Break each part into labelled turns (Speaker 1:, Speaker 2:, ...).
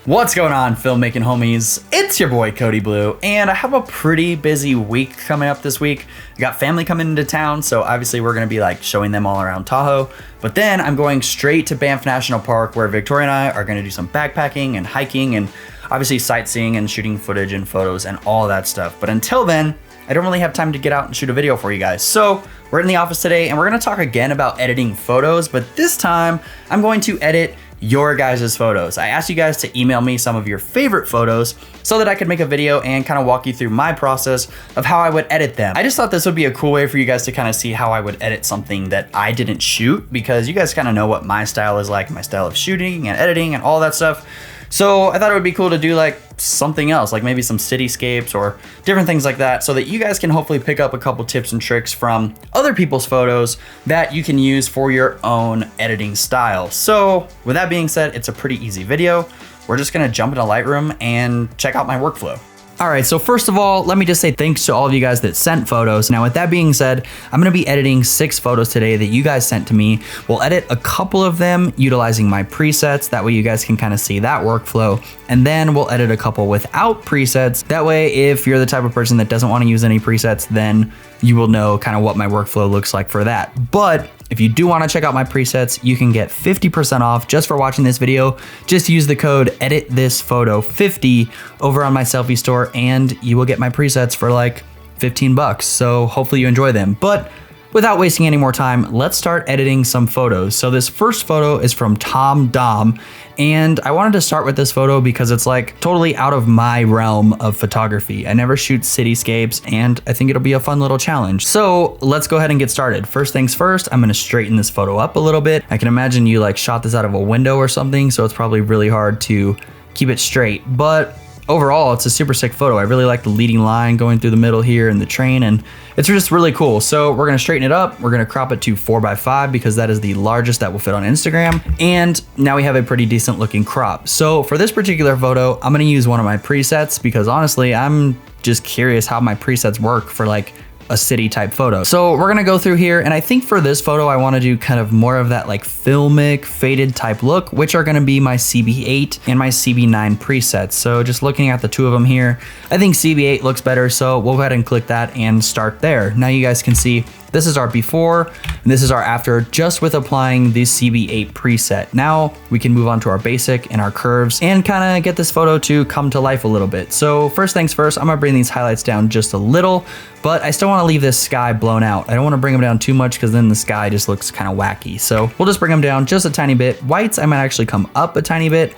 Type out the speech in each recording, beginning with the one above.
Speaker 1: What's going on, filmmaking homies? It's your boy Cody Blue, and I have a pretty busy week coming up this week. I got family coming into town, so obviously we're gonna be like showing them all around Tahoe. But then I'm going straight to Banff National Park, where Victoria and I are gonna do some backpacking and hiking and obviously sightseeing and shooting footage and photos and all that stuff. But until then, I don't really have time to get out and shoot a video for you guys. So we're in the office today and we're gonna talk again about editing photos, but this time I'm going to edit your guys' photos. I asked you guys to email me some of your favorite photos so that I could make a video and kind of walk you through my process of how I would edit them. I just thought this would be a cool way for you guys to kind of see how I would edit something that I didn't shoot, because you guys kind of know what my style is like, my style of shooting and editing and all that stuff. So I thought it would be cool to do like something else, like maybe some cityscapes or different things like that, so that you guys can hopefully pick up a couple tips and tricks from other people's photos that you can use for your own editing style. So with that being said, it's a pretty easy video. We're just gonna jump into Lightroom and check out my workflow. All right, so first of all, let me just say thanks to all of you guys that sent photos. Now with that being said, I'm gonna be editing 6 photos today that you guys sent to me. We'll edit a couple of them utilizing my presets. That way you guys can kind of see that workflow. And then we'll edit a couple without presets. That way, if you're the type of person that doesn't wanna use any presets, then you will know kind of what my workflow looks like for that. But if you do want to check out my presets, you can get 50% off just for watching this video. Just use the code EDITTHISPHOTO50 over on my selfie store and you will get my presets for like 15 bucks. So hopefully you enjoy them. But without wasting any more time, let's start editing some photos. So this first photo is from Tom Dom, and I wanted to start with this photo because it's like totally out of my realm of photography. I never shoot cityscapes, and I think it'll be a fun little challenge. So let's go ahead and get started. First things first, I'm gonna straighten this photo up a little bit. I can imagine you like shot this out of a window or something, so it's probably really hard to keep it straight, but overall, it's a super sick photo. I really like the leading line going through the middle here and the train, and it's just really cool. So we're gonna straighten it up. We're gonna crop it to 4:5 because that is the largest that will fit on Instagram. And now we have a pretty decent looking crop. So for this particular photo, I'm gonna use one of my presets because honestly, I'm just curious how my presets work for like a city type photo. So we're gonna go through here, and I think for this photo I want to do kind of more of that like filmic faded type look, which are gonna be my CB8 and my CB9 presets. So just looking at the two of them here, I think CB8 looks better, so we'll go ahead and click that and start there. Now you guys can see this is our before and this is our after, just with applying the CB8 preset. Now we can move on to our basic and our curves and kind of get this photo to come to life a little bit. So first things first, I'm gonna bring these highlights down just a little, but I still want to leave this sky blown out. I don't want to bring them down too much because then the sky just looks kind of wacky. So we'll just bring them down just a tiny bit. Whites, I might actually come up a tiny bit.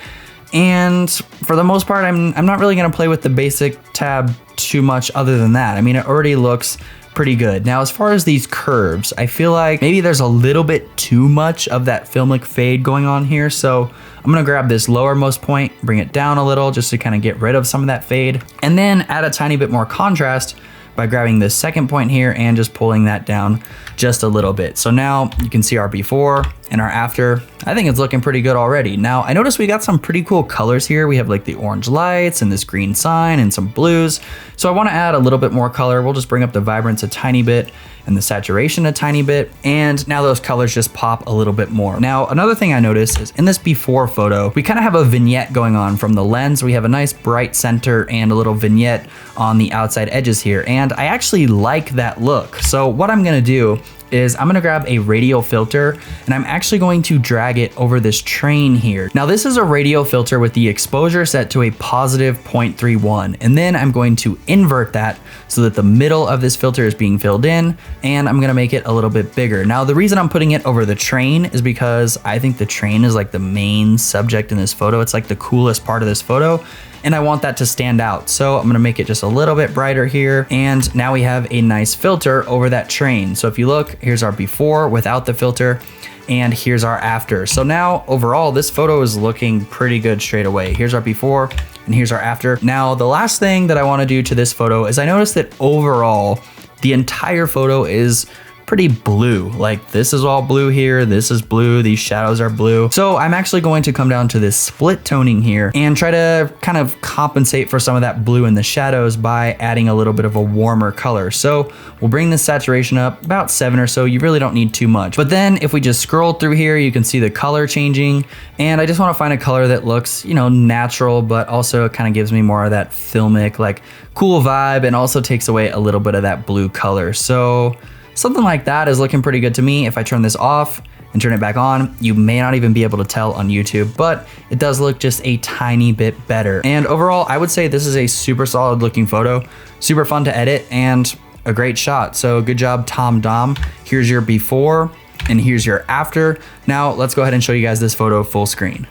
Speaker 1: And for the most part, I'm not really gonna play with the basic tab too much other than that. I mean, it already looks pretty good. Now, as far as these curves, I feel like maybe there's a little bit too much of that filmic fade going on here. So I'm gonna grab this lowermost point, bring it down a little just to kind of get rid of some of that fade, and then add a tiny bit more contrast by grabbing this second point here and just pulling that down just a little bit. So now you can see our before and our after. I think it's looking pretty good already. Now I noticed we got some pretty cool colors here. We have like the orange lights and this green sign and some blues. So I want to add a little bit more color. We'll just bring up the vibrance a tiny bit and the saturation a tiny bit. And now those colors just pop a little bit more. Now, another thing I noticed is in this before photo, we kind of have a vignette going on from the lens. We have a nice bright center and a little vignette on the outside edges here. And I actually like that look. So what I'm gonna do is I'm gonna grab a radial filter and I'm actually going to drag it over this train here. Now this is a radial filter with the exposure set to a positive 0.31, and then I'm going to invert that so that the middle of this filter is being filled in, and I'm gonna make it a little bit bigger. Now the reason I'm putting it over the train is because I think the train is like the main subject in this photo. It's like the coolest part of this photo, and I want that to stand out. So I'm gonna make it just a little bit brighter here. And now we have a nice filter over that train. So if you look, here's our before without the filter, and here's our after. So now overall, this photo is looking pretty good straight away. Here's our before and here's our after. Now, the last thing that I wanna do to this photo is I noticed that overall, the entire photo is pretty blue. Like this is all blue here, this is blue, these shadows are blue. So I'm actually going to come down to this split toning here and try to kind of compensate for some of that blue in the shadows by adding a little bit of a warmer color. So we'll bring the saturation up about 7 or so. You really don't need too much. But then if we just scroll through here, you can see the color changing. And I just want to find a color that looks, you know, natural, but also kind of gives me more of that filmic, like cool vibe, and also takes away a little bit of that blue color. So something like that is looking pretty good to me. If I turn this off and turn it back on, you may not even be able to tell on YouTube, but it does look just a tiny bit better. And overall, I would say this is a super solid looking photo, super fun to edit, and a great shot. So good job, Tom Dom. Here's your before and here's your after. Now let's go ahead and show you guys this photo full screen.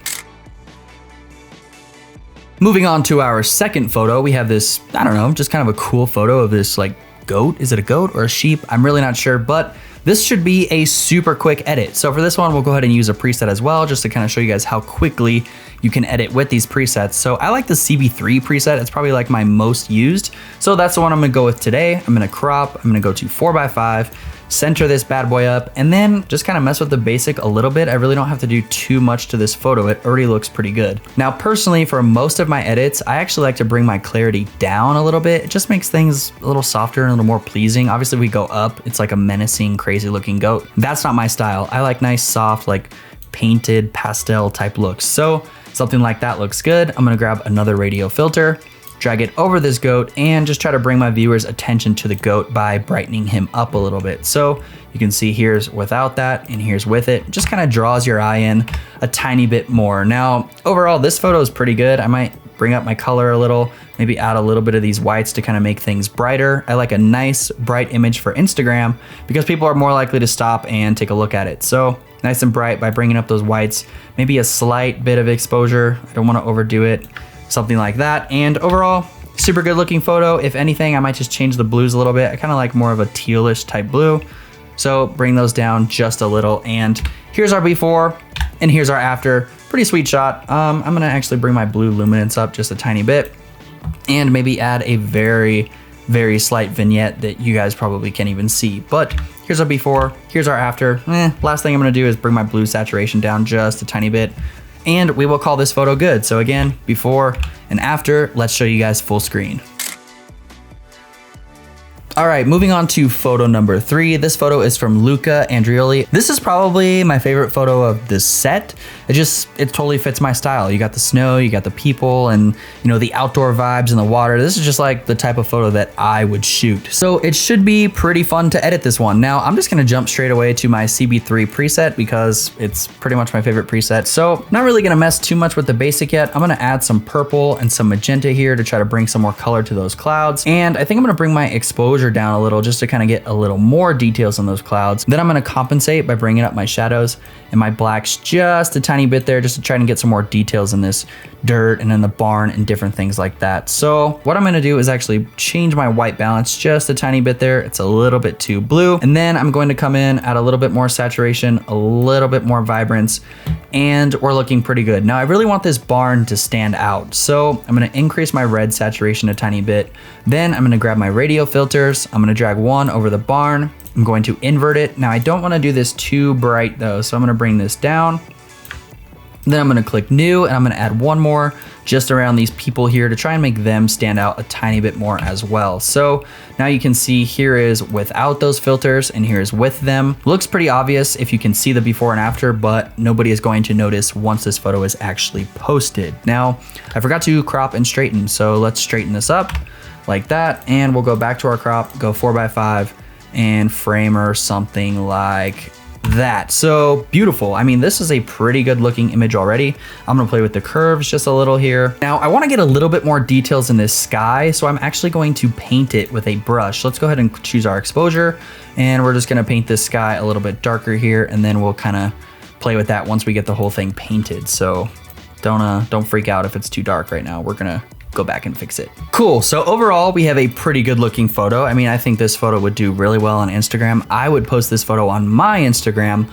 Speaker 1: Moving on to our second photo, we have this, I don't know, just kind of a cool photo of this like goat. Is it a goat or a sheep? I'm really not sure, but this should be a super quick edit. So for this one, we'll go ahead and use a preset as well, just to kind of show you guys how quickly you can edit with these presets. So I like the CB3 preset. It's probably like my most used. So that's the one I'm gonna go with today. I'm gonna crop, I'm gonna go to 4:5, center this bad boy up, and then just kind of mess with the basic a little bit. I really don't have to do too much to this photo. It already looks pretty good. Now, personally, for most of my edits, I actually like to bring my clarity down a little bit. It just makes things a little softer and a little more pleasing. Obviously, we go up, it's like a menacing, crazy looking goat. That's not my style. I like nice, soft, like painted pastel type looks. So something like that looks good. I'm gonna grab another radial filter, drag it over this goat, and just try to bring my viewers' attention to the goat by brightening him up a little bit. So you can see here's without that and here's with it. Just kind of draws your eye in a tiny bit more. Now, overall, this photo is pretty good. I might bring up my color a little, maybe add a little bit of these whites to kind of make things brighter. I like a nice bright image for Instagram because people are more likely to stop and take a look at it. So nice and bright by bringing up those whites, maybe a slight bit of exposure. I don't want to overdo it. Something like that. And overall, super good looking photo. If anything, I might just change the blues a little bit. I kind of like more of a tealish type blue. So bring those down just a little. And here's our before and here's our after. Pretty sweet shot. I'm gonna actually bring my blue luminance up just a tiny bit and maybe add a very, very slight vignette that you guys probably can't even see. But here's our before, here's our after. Last thing I'm gonna do is bring my blue saturation down just a tiny bit, and we will call this photo good. So again, before and after, let's show you guys full screen. All right, moving on to photo number 3. This photo is from Luca Andrioli. This is probably my favorite photo of this set. It totally fits my style. You got the snow, you got the people, and you know, the outdoor vibes in the water. This is just like the type of photo that I would shoot. So it should be pretty fun to edit this one. Now I'm just gonna jump straight away to my CB3 preset because it's pretty much my favorite preset. So not really gonna mess too much with the basic yet. I'm gonna add some purple and some magenta here to try to bring some more color to those clouds. And I think I'm gonna bring my exposure down a little just to kind of get a little more details on those clouds. Then I'm gonna compensate by bringing up my shadows and my blacks just a tiny bit there, just to try and get some more details in this dirt and in the barn and different things like that. So what I'm gonna do is actually change my white balance just a tiny bit there. It's a little bit too blue. And then I'm going to come in, add a little bit more saturation, a little bit more vibrance, and we're looking pretty good. Now I really want this barn to stand out. So I'm gonna increase my red saturation a tiny bit. Then I'm gonna grab my radial filters. I'm gonna drag one over the barn. I'm going to invert it. Now I don't wanna do this too bright though. So I'm gonna bring this down. Then I'm gonna click new and I'm gonna add one more just around these people here to try and make them stand out a tiny bit more as well. So now you can see here is without those filters and here is with them. Looks pretty obvious if you can see the before and after, but nobody is going to notice once this photo is actually posted. Now, I forgot to crop and straighten, so let's straighten this up like that. And we'll go back to our crop, go 4:5 and frame or something like that. So beautiful. I mean, this is a pretty good looking image already. I'm gonna play with the curves just a little here. Now I wanna get a little bit more details in this sky, so I'm actually going to paint it with a brush. Let's go ahead and choose our exposure, and we're just gonna paint this sky a little bit darker here, and then we'll kind of play with that once we get the whole thing painted. So don't freak out if it's too dark right now. We're gonna go back and fix it. Cool, so overall we have a pretty good looking photo. I mean, I think this photo would do really well on Instagram. I would post this photo on my Instagram,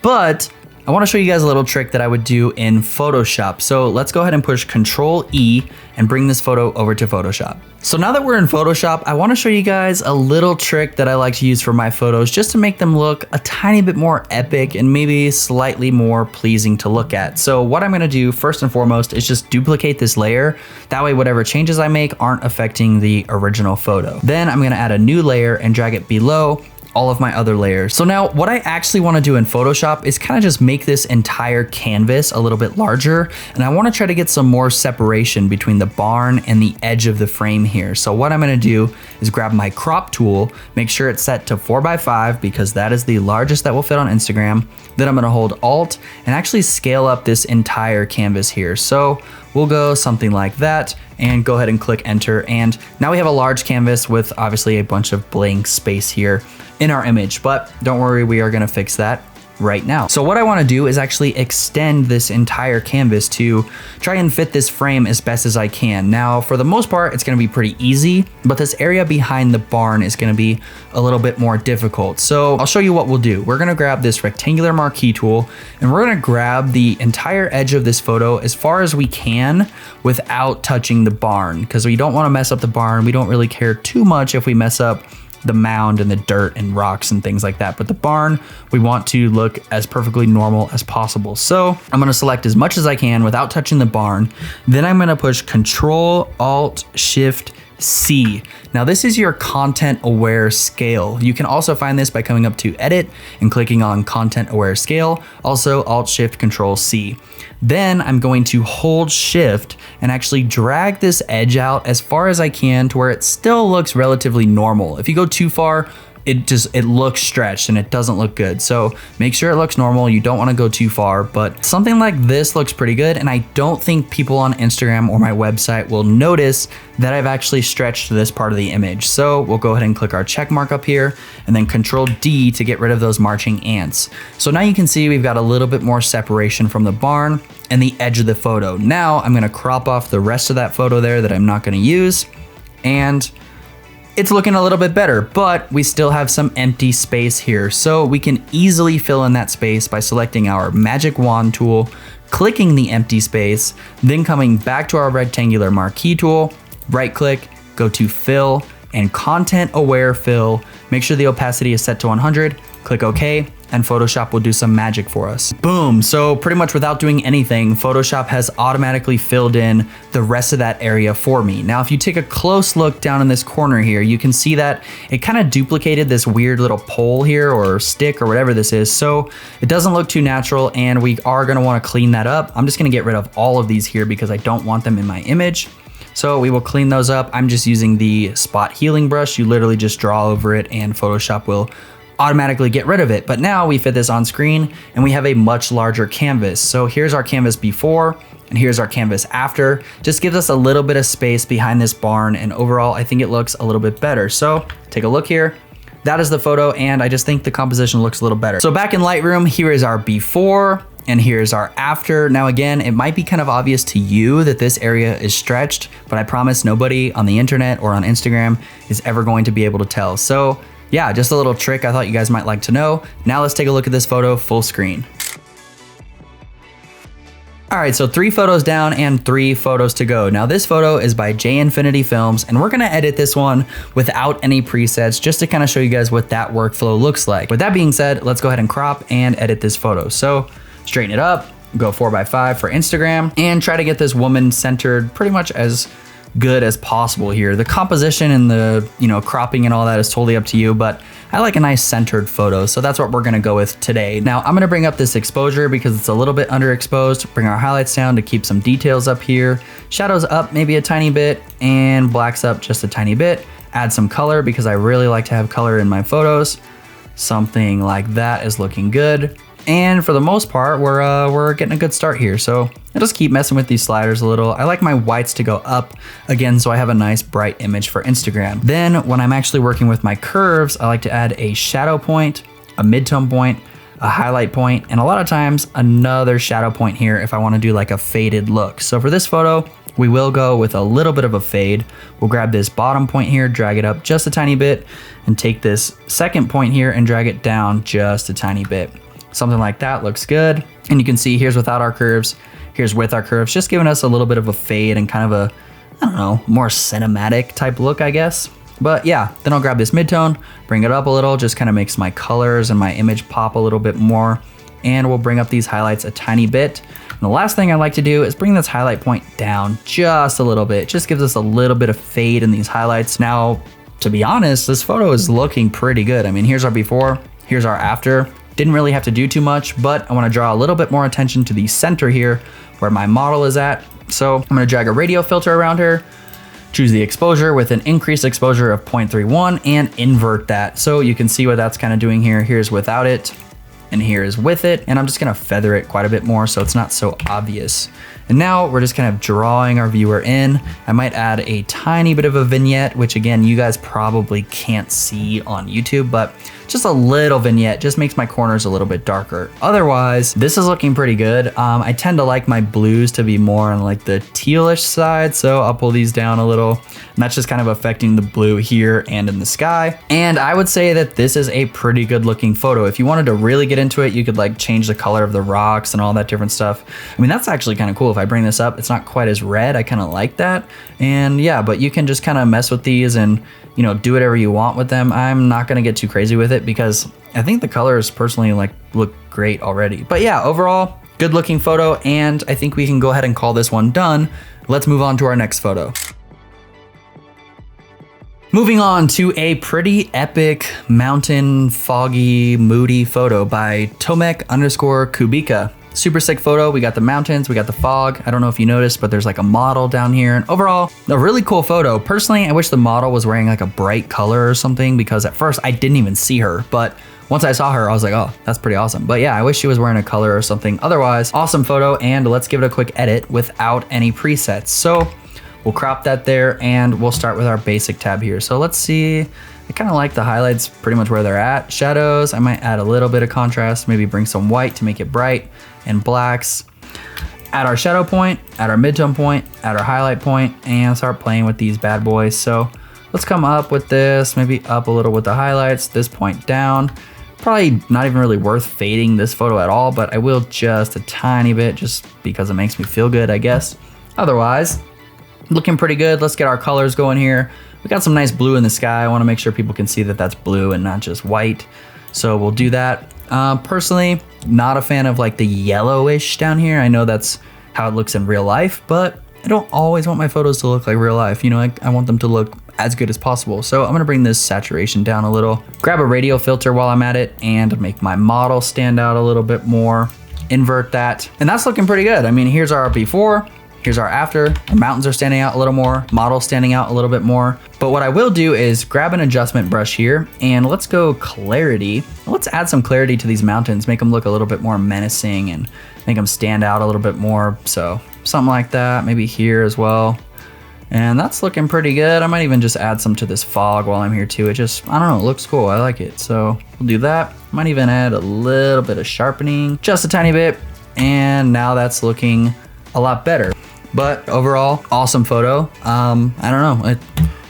Speaker 1: but I want to show you guys a little trick that I would do in Photoshop. So let's go ahead and push Control E and bring this photo over to Photoshop. So now that we're in Photoshop, I want to show you guys a little trick that I like to use for my photos just to make them look a tiny bit more epic and maybe slightly more pleasing to look at. So what I'm going to do first and foremost is just duplicate this layer. That way whatever changes I make aren't affecting the original photo. Then I'm going to add a new layer and drag it below all of my other layers. So now what I actually want to do in Photoshop is kind of just make this entire canvas a little bit larger, and I want to try to get some more separation between the barn and the edge of the frame here. So what I'm going to do is grab my crop tool, make sure it's set to 4x5 because that is the largest that will fit on Instagram. Then I'm going to hold Alt and actually scale up this entire canvas here. So we'll go something like that and go ahead and click enter. And now we have a large canvas with obviously a bunch of blank space here in our image, but don't worry, we are gonna fix that right now. So what I wanna do is actually extend this entire canvas to try and fit this frame as best as I can. Now, for the most part, it's gonna be pretty easy, but this area behind the barn is gonna be a little bit more difficult. So I'll show you what we'll do. We're gonna grab this rectangular marquee tool and we're gonna grab the entire edge of this photo as far as we can without touching the barn, because we don't wanna mess up the barn. We don't really care too much if we mess up the mound and the dirt and rocks and things like that. But the barn, we want to look as perfectly normal as possible. So I'm gonna select as much as I can without touching the barn. Then I'm gonna push Control, Alt, Shift, C. Now this is your content aware scale. You can also find this by coming up to edit and clicking on content aware scale, also Alt Shift Control C. Then I'm going to hold Shift and actually drag this edge out as far as I can to where it still looks relatively normal. If you go too far, it looks stretched and it doesn't look good. So make sure it looks normal. You don't want to go too far, but something like this looks pretty good. And I don't think people on Instagram or my website will notice that I've actually stretched this part of the image. So we'll go ahead and click our check mark up here and then Control D to get rid of those marching ants. So now you can see we've got a little bit more separation from the barn and the edge of the photo. Now I'm going to crop off the rest of that photo there that I'm not going to use, and it's looking a little bit better, but we still have some empty space here. So we can easily fill in that space by selecting our magic wand tool, clicking the empty space, then coming back to our rectangular marquee tool, right click, go to fill and content aware fill. Make sure the opacity is set to 100, click OK, and Photoshop will do some magic for us. Boom, so pretty much without doing anything, Photoshop has automatically filled in the rest of that area for me. Now, if you take a close look down in this corner here, you can see that it kind of duplicated this weird little pole here or stick or whatever this is. So it doesn't look too natural and we are gonna wanna clean that up. I'm just gonna get rid of all of these here because I don't want them in my image. So we will clean those up. I'm just using the spot healing brush. You literally just draw over it and Photoshop will automatically get rid of it. But now we fit this on screen and we have a much larger canvas. So here's our canvas before and here's our canvas after. Just gives us a little bit of space behind this barn, and overall I think it looks a little bit better. So take a look here. That is the photo and I just think the composition looks a little better. So back in Lightroom, here is our before and here's our after. Now again, it might be kind of obvious to you that this area is stretched, but I promise nobody on the internet or on Instagram is ever going to be able to tell. So yeah, just a little trick I thought you guys might like to know. Now let's take a look at this photo full screen. All right, so 3 photos down and 3 photos to go. Now this photo is by J Infinity Films, and we're gonna edit this one without any presets just to kind of show you guys what that workflow looks like. With that being said, let's go ahead and crop and edit this photo. So straighten it up, go 4x5 for Instagram, and try to get this woman centered pretty much as good as possible here. The composition and the, cropping and all that is totally up to you, but I like a nice centered photo, so that's what we're gonna go with today. Now I'm gonna bring up this exposure because it's a little bit underexposed, bring our highlights down to keep some details up here, shadows up maybe a tiny bit, and blacks up just a tiny bit. Add some color because I really like to have color in my photos. Something like that is looking good. And for the most part, we're getting a good start here. So I'll just keep messing with these sliders a little. I like my whites to go up again, so I have a nice bright image for Instagram. Then when I'm actually working with my curves, I like to add a shadow point, a midtone point, a highlight point, and a lot of times another shadow point here if I want to do like a faded look. So for this photo, we will go with a little bit of a fade. We'll grab this bottom point here, drag it up just a tiny bit, and take this second point here and drag it down just a tiny bit. Something like that looks good. And you can see here's without our curves, here's with our curves, just giving us a little bit of a fade and kind of a, I don't know, more cinematic type look, I guess. But yeah, then I'll grab this midtone, bring it up a little, just kind of makes my colors and my image pop a little bit more. And we'll bring up these highlights a tiny bit. And the last thing I like to do is bring this highlight point down just a little bit. It just gives us a little bit of fade in these highlights. Now, to be honest, this photo is looking pretty good. I mean, here's our before, here's our after. Didn't really have to do too much, but I want to draw a little bit more attention to the center here where my model is at. So I'm going to drag a radial filter around her, choose the exposure with an increased exposure of 0.31 and invert that. So you can see what that's kind of doing here. Here's without it and here is with it. And I'm just going to feather it quite a bit more so it's not so obvious. And now we're just kind of drawing our viewer in. I might add a tiny bit of a vignette, which again, you guys probably can't see on YouTube, but just a little vignette just makes my corners a little bit darker. Otherwise, this is looking pretty good. I tend to like my blues to be more on like the tealish side, so I'll pull these down a little. And that's just kind of affecting the blue here and in the sky. And I would say that this is a pretty good looking photo. If you wanted to really get into it, you could like change the color of the rocks and all that different stuff. I mean, that's actually kind of cool. If I bring this up, it's not quite as red. I kind of like that. And yeah, but you can just kind of mess with these and, you know, do whatever you want with them. I'm not going to get too crazy with it because I think the colors personally like look great already. But yeah, overall, good looking photo. And I think we can go ahead and call this one done. Let's move on to our next photo. Moving on to a pretty epic mountain, foggy, moody photo by Tomek_Kubika. Super sick photo. We got the mountains, we got the fog. I don't know if you noticed, but there's like a model down here. And overall, a really cool photo. Personally, I wish the model was wearing like a bright color or something because at first I didn't even see her. But once I saw her, I was like, oh, that's pretty awesome. But yeah, I wish she was wearing a color or something. Otherwise, awesome photo. And let's give it a quick edit without any presets. So we'll crop that there and we'll start with our basic tab here. So let's see. I kind of like the highlights pretty much where they're at. Shadows, I might add a little bit of contrast, maybe bring some white to make it bright and blacks. Add our shadow point, add our midtone point, add our highlight point, and start playing with these bad boys. So let's come up with this, maybe up a little with the highlights, this point down. Probably not even really worth fading this photo at all, but I will just a tiny bit just because it makes me feel good, I guess. Otherwise, looking pretty good. Let's get our colors going here. We got some nice blue in the sky. I want to make sure people can see that that's blue and not just white. So we'll do that. Personally, not a fan of like the yellowish down here. I know that's how it looks in real life, but I don't always want my photos to look like real life. You know, I want them to look as good as possible. So I'm gonna bring this saturation down a little, grab a radial filter while I'm at it and make my model stand out a little bit more, invert that. And that's looking pretty good. I mean, here's our before, here's our after. The mountains are standing out a little more, model standing out a little bit more. But what I will do is grab an adjustment brush here and let's go clarity. Let's add some clarity to these mountains, make them look a little bit more menacing and make them stand out a little bit more. So something like that, maybe here as well. And that's looking pretty good. I might even just add some to this fog while I'm here too. It just, I don't know, it looks cool. I like it. So we'll do that. Might even add a little bit of sharpening, just a tiny bit. And now that's looking a lot better. But overall, awesome photo. I don't know.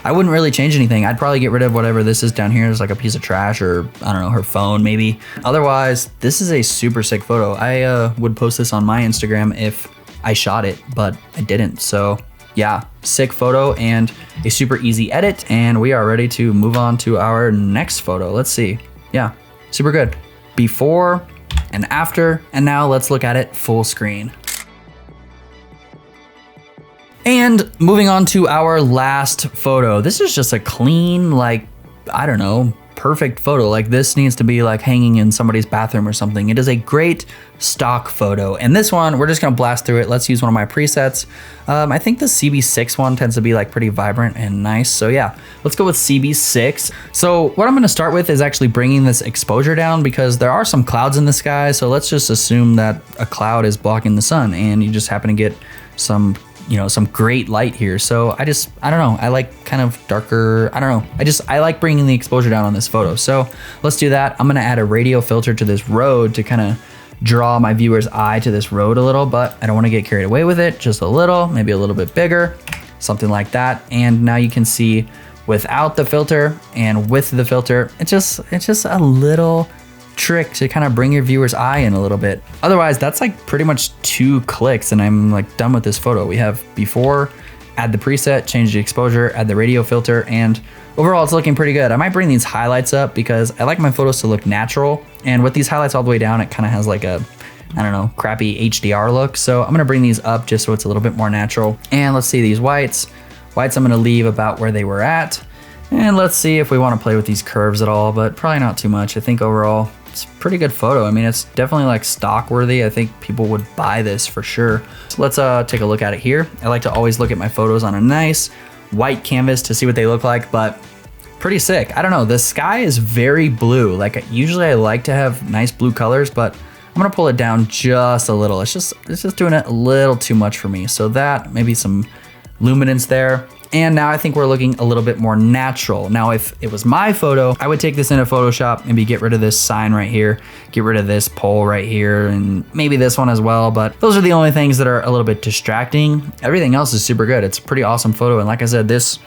Speaker 1: I wouldn't really change anything. I'd probably get rid of whatever this is down here. It's like a piece of trash or I don't know, her phone maybe. Otherwise, this is a super sick photo. I would post this on my Instagram if I shot it, but I didn't. So yeah, sick photo and a super easy edit. And we are ready to move on to our next photo. Let's see. Yeah, super good. Before and after. And now let's look at it full screen. And moving on to our last photo. This is just a clean, like, I don't know, perfect photo. Like this needs to be like hanging in somebody's bathroom or something. It is a great stock photo. And this one, we're just gonna blast through it. Let's use one of my presets. I think the CB6 one tends to be like pretty vibrant and nice. So yeah, let's go with CB6. So what I'm gonna start with is actually bringing this exposure down because there are some clouds in the sky. So let's just assume that a cloud is blocking the sun and you just happen to get some, you know, some great light here. So I don't know. I like kind of darker. I don't know. I like bringing the exposure down on this photo. So let's do that. I'm going to add a radial filter to this road to kind of draw my viewer's eye to this road a little, but I don't want to get carried away with it. Just a little, maybe a little bit bigger, something like that. And now you can see without the filter and with the filter, it's just a little trick to kind of bring your viewer's eye in a little bit. Otherwise, that's like pretty much 2 clicks and I'm like done with this photo. We have before, add the preset, change the exposure, add the radial filter, and overall it's looking pretty good. I might bring these highlights up because I like my photos to look natural. And with these highlights all the way down, it kind of has like a, I don't know, crappy HDR look. So I'm gonna bring these up just so it's a little bit more natural. And let's see these whites. Whites I'm gonna leave about where they were at. And let's see if we wanna play with these curves at all, but probably not too much. I think overall, it's a pretty good photo. I mean, it's definitely like stock worthy. I think people would buy this for sure. So let's take a look at it here. I like to always look at my photos on a nice white canvas to see what they look like, but pretty sick. I don't know, the sky is very blue. Like usually I like to have nice blue colors, but I'm gonna pull it down just a little. It's just doing it a little too much for me. So that, maybe some luminance there. And now I think we're looking a little bit more natural. Now, if it was my photo, I would take this into Photoshop, maybe get rid of this sign right here, get rid of this pole right here, and maybe this one as well. But those are the only things that are a little bit distracting. Everything else is super good. It's a pretty awesome photo. And like I said, this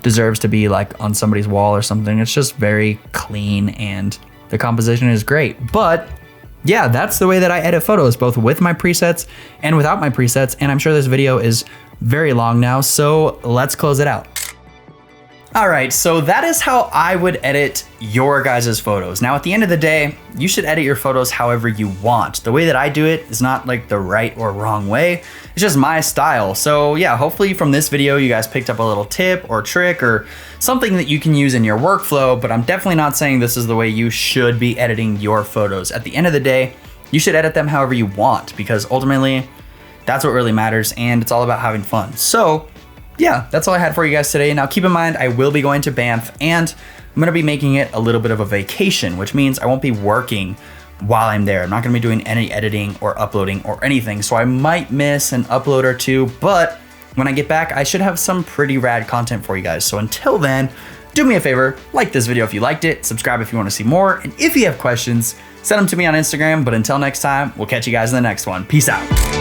Speaker 1: deserves to be like on somebody's wall or something. It's just very clean and the composition is great. But yeah, that's the way that I edit photos, both with my presets and without my presets. And I'm sure this video is very long now, so let's close it out. All right, so that is how I would edit your guys' photos. Now, at the end of the day, you should edit your photos however you want. The way that I do it is not like the right or wrong way. It's just my style. So yeah, hopefully from this video, you guys picked up a little tip or trick or something that you can use in your workflow, but I'm definitely not saying this is the way you should be editing your photos. At the end of the day, you should edit them however you want, because ultimately that's what really matters, and it's all about having fun. So yeah, that's all I had for you guys today. Now keep in mind, I will be going to Banff and I'm gonna be making it a little bit of a vacation, which means I won't be working while I'm there. I'm not gonna be doing any editing or uploading or anything. So I might miss an upload or two, but when I get back, I should have some pretty rad content for you guys. So until then, do me a favor, like this video if you liked it, subscribe if you wanna see more, and if you have questions, send them to me on Instagram. But until next time, we'll catch you guys in the next one. Peace out.